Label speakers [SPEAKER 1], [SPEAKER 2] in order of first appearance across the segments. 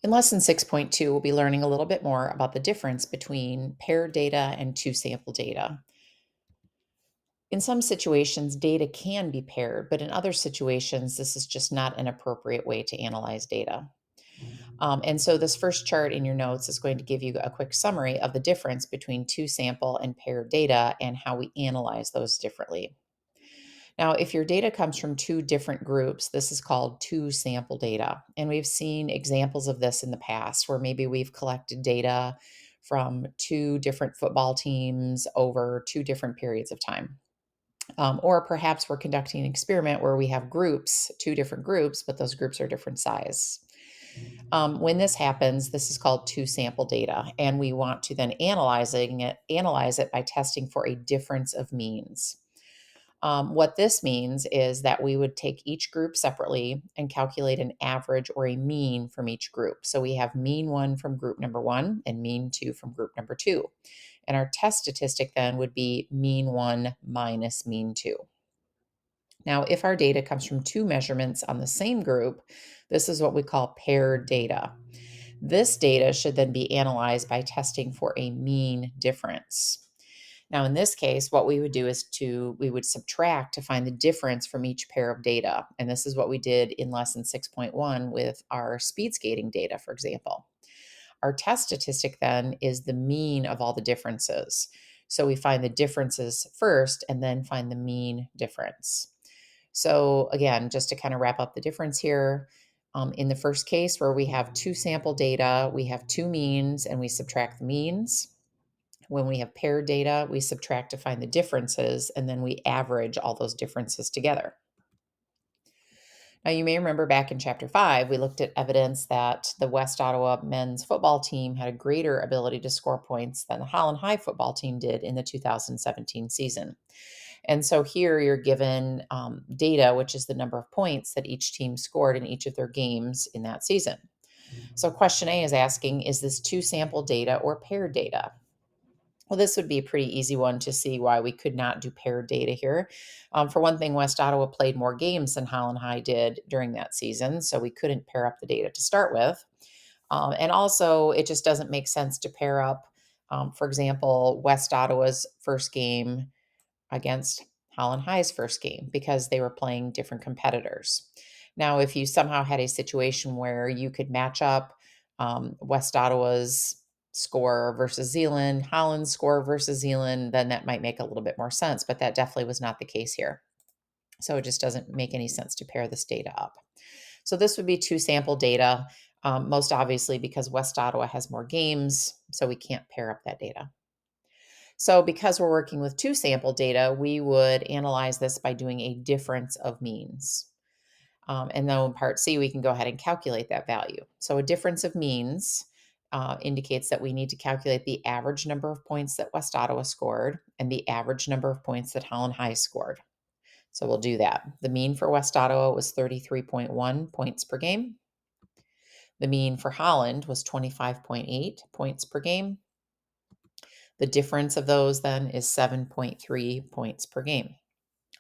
[SPEAKER 1] In lesson 6.2, we'll be learning a little bit more about the difference between paired data and two-sample data. In some situations, data can be paired, but in other situations, this is just not an appropriate way to analyze data. And so this first chart in your notes is going to give you a quick summary of the difference between two-sample and paired data and how we analyze those differently. Now, if your data comes from two different groups, this is called two sample data. And we've seen examples of this in the past where maybe we've collected data from two different football teams over two different periods of time. Or perhaps we're conducting an experiment where we have groups, two different groups, but those groups are different size. When this happens, this is called two sample data, and we want to then analyze it by testing for a difference of means. What this means is that we would take each group separately and calculate an average or a mean from each group. So we have mean one from group number one and mean two from group number two. And our test statistic then would be mean one minus mean two. Now, if our data comes from two measurements on the same group, this is what we call paired data. This data should then be analyzed by testing for a mean difference. Now, in this case, what we would do is we would subtract to find the difference from each pair of data. And this is what we did in lesson 6.1 with our speed skating data, for example. Our test statistic then is the mean of all the differences. So we find the differences first and then find the mean difference. So again, just to kind of wrap up the difference here, in the first case where we have two sample data, we have two means and we subtract the means. When we have paired data, we subtract to find the differences, and then we average all those differences together. Now, you may remember back in chapter 5, we looked at evidence that the West Ottawa men's football team had a greater ability to score points than the Holland High football team did in the 2017 season. And so here you're given data, which is the number of points that each team scored in each of their games in that season. So question A is asking, is this two sample data or paired data? Well, this would be a pretty easy one to see why we could not do paired data here. For one thing, West Ottawa played more games than Holland High did during that season, so we couldn't pair up the data to start with. And also, it just doesn't make sense to pair up, for example, West Ottawa's first game against Holland High's first game because they were playing different competitors. Now, if you somehow had a situation where you could match up West Ottawa's score versus Zealand, Holland's score versus Zealand, then that might make a little bit more sense, but that definitely was not the case here. So it just doesn't make any sense to pair this data up. So this would be two sample data, most obviously because West Ottawa has more games, so we can't pair up that data. So because we're working with two sample data, we would analyze this by doing a difference of means. And then in part C, we can go ahead and calculate that value. So a difference of means indicates that we need to calculate the average number of points that West Ottawa scored and the average number of points that Holland High scored. So we'll do that. The mean for West Ottawa was 33.1 points per game. The mean for Holland was 25.8 points per game. The difference of those then is 7.3 points per game.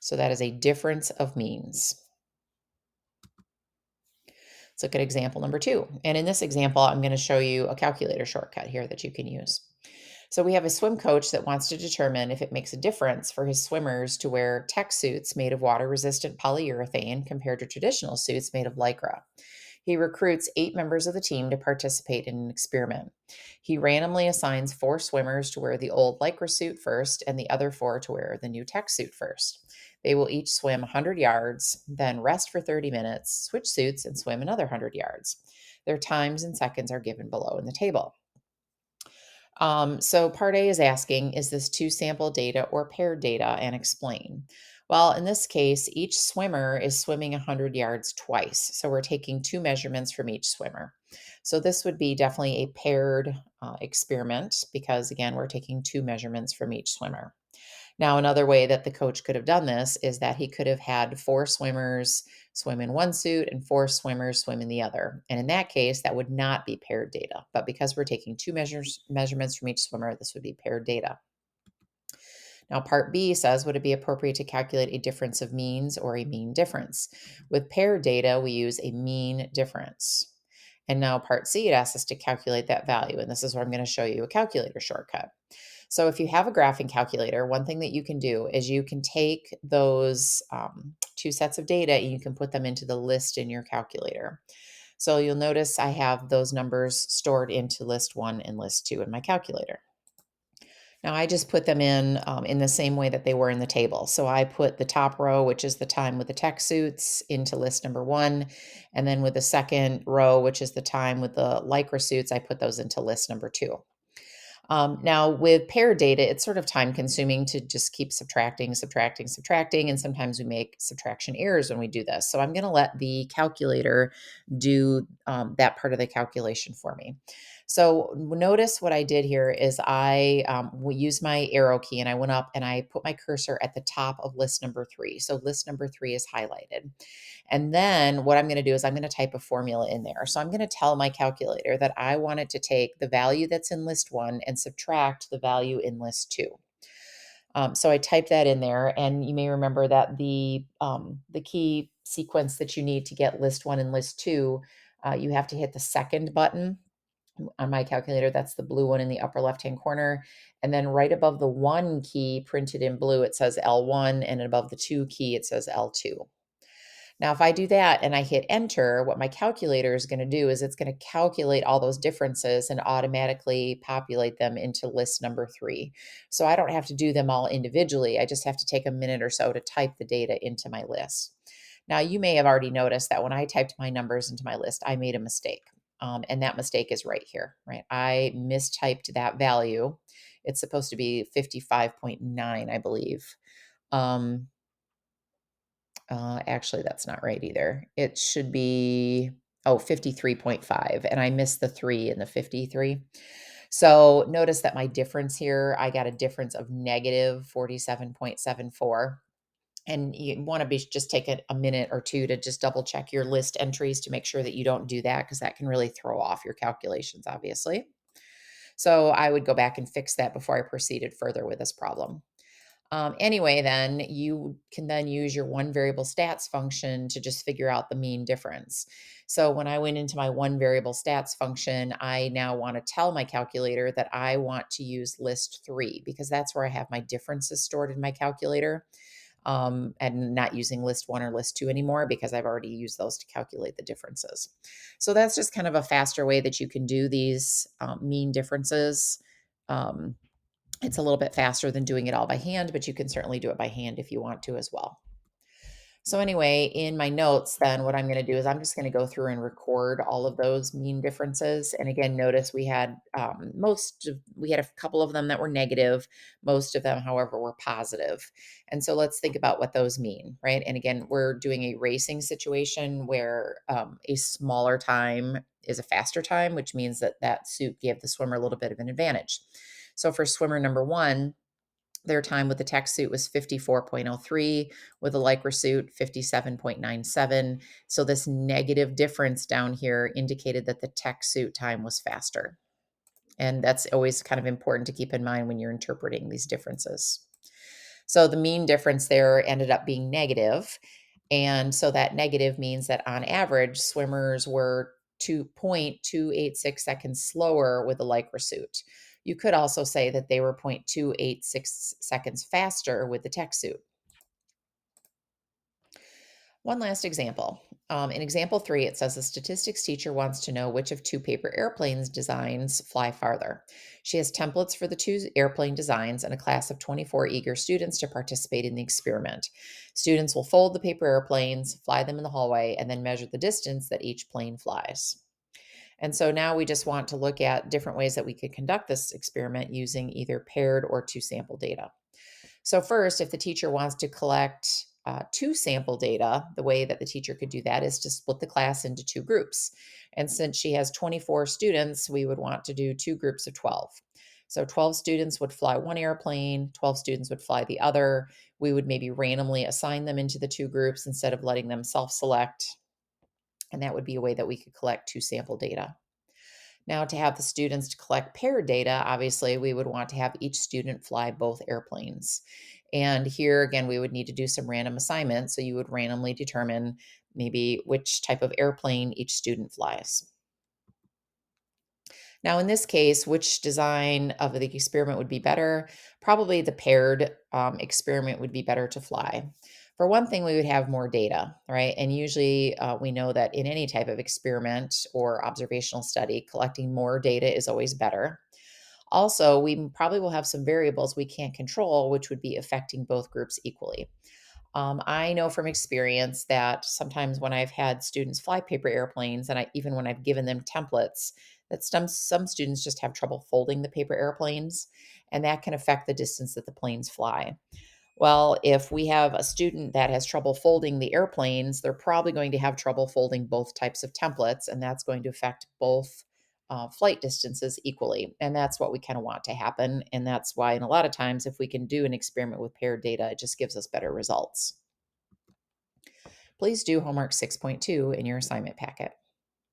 [SPEAKER 1] So that is a difference of means. Let's look at example number 2. And in this example, I'm going to show you a calculator shortcut here that you can use. So we have a swim coach that wants to determine if it makes a difference for his swimmers to wear tech suits made of water-resistant polyurethane compared to traditional suits made of Lycra. He recruits 8 members of the team to participate in an experiment. He randomly assigns 4 swimmers to wear the old Lycra suit first and the other 4 to wear the new tech suit first. They will each swim 100 yards, then rest for 30 minutes, switch suits, and swim another 100 yards. Their times and seconds are given below in the table. So part A is asking, is this two sample data or paired data, and explain. Well, in this case, each swimmer is swimming 100 yards twice. So we're taking 2 measurements from each swimmer. So this would be definitely a paired experiment because, again, we're taking 2 measurements from each swimmer. Now, another way that the coach could have done this is that he could have had 4 swimmers swim in one suit and 4 swimmers swim in the other. And in that case, that would not be paired data. But because we're taking 2 measurements from each swimmer, this would be paired data. Now, part B says, would it be appropriate to calculate a difference of means or a mean difference? With paired data, we use a mean difference. And now part C, it asks us to calculate that value. And this is where I'm going to show you a calculator shortcut. So if you have a graphing calculator, one thing that you can do is you can take those two sets of data and you can put them into the list in your calculator. So you'll notice I have those numbers stored into list 1 and list 2 in my calculator. Now I just put them in the same way that they were in the table. So I put the top row, which is the time with the tech suits, into list number 1. And then with the second row, which is the time with the lycra suits, I put those into list number 2. Now, with paired data, it's sort of time consuming to just keep subtracting, subtracting, subtracting. And sometimes we make subtraction errors when we do this. So I'm going to let the calculator do that part of the calculation for me. So notice what I did here is I will use my arrow key and I went up and I put my cursor at the top of list number 3. So list number 3 is highlighted. And then what I'm going to do is I'm going to type a formula in there. So I'm going to tell my calculator that I want it to take the value that's in list 1 and subtract the value in list 2. So I typed that in there, and you may remember that the key sequence that you need to get list 1 and list 2, you have to hit the second button on my calculator. That's the blue one in the upper left-hand corner. And then right above the 1 key printed in blue, it says L1, and above the 2 key, it says L2. Now, if I do that and I hit enter, what my calculator is going to do is it's going to calculate all those differences and automatically populate them into list number 3. So I don't have to do them all individually. I just have to take a minute or so to type the data into my list. Now, you may have already noticed that when I typed my numbers into my list, I made a mistake. And that mistake is right here, right? I mistyped that value. It's supposed to be 55.9, I believe. Actually, that's not right either. It should be, 53.5, and I missed the 3 in the 53. So notice that my difference here, I got a difference of negative 47.74. And you want to be just take a minute or two to just double check your list entries to make sure that you don't do that, because that can really throw off your calculations, obviously. So I would go back and fix that before I proceeded further with this problem. Anyway, then you can then use your one variable stats function to just figure out the mean difference. So when I went into my one variable stats function, I now want to tell my calculator that I want to use list 3 because that's where I have my differences stored in my calculator, and not using list 1 or list 2 anymore because I've already used those to calculate the differences. So that's just kind of a faster way that you can do these mean differences. Um, it's a little bit faster than doing it all by hand, but you can certainly do it by hand if you want to as well. So anyway, in my notes, then what I'm going to do is I'm just going to go through and record all of those mean differences. And again, notice we had we had a couple of them that were negative. Most of them, however, were positive. And so let's think about what those mean, right? And again, we're doing a racing situation where a smaller time is a faster time, which means that that suit gave the swimmer a little bit of an advantage. So for swimmer number 1, their time with the tech suit was 54.03, with a lycra suit 57.97. So this negative difference down here indicated that the tech suit time was faster. And that's always kind of important to keep in mind when you're interpreting these differences. So the mean difference there ended up being negative. And so that negative means that on average, swimmers were 2.286 seconds slower with the lycra suit. You could also say that they were 0.286 seconds faster with the tech suit. One last example. In example 3, it says a statistics teacher wants to know which of 2 paper airplanes designs fly farther. She has templates for the 2 airplane designs and a class of 24 eager students to participate in the experiment. Students will fold the paper airplanes, fly them in the hallway, and then measure the distance that each plane flies. And so now we just want to look at different ways that we could conduct this experiment using either paired or 2 sample data. So first, if the teacher wants to collect 2 sample data, the way that the teacher could do that is to split the class into 2 groups. And since she has 24 students, we would want to do 2 groups of 12. So 12 students would fly one airplane, 12 students would fly the other. We would maybe randomly assign them into the 2 groups instead of letting them self-select. And that would be a way that we could collect 2 sample data. Now, to have the students to collect paired data, obviously, we would want to have each student fly both airplanes. And here again, we would need to do some random assignments. So you would randomly determine maybe which type of airplane each student flies. Now, in this case, which design of the experiment would be better? Probably the paired experiment would be better to fly. For one thing, we would have more data, right? And usually we know that in any type of experiment or observational study, collecting more data is always better. Also, we probably will have some variables we can't control, which would be affecting both groups equally. I know from experience that sometimes when I've had students fly paper airplanes, and even when I've given them templates, that some students just have trouble folding the paper airplanes, and that can affect the distance that the planes fly. Well, if we have a student that has trouble folding the airplanes, they're probably going to have trouble folding both types of templates, and that's going to affect both flight distances equally. And that's what we kind of want to happen. And that's why, in a lot of times, if we can do an experiment with paired data, it just gives us better results. Please do homework 6.2 in your assignment packet.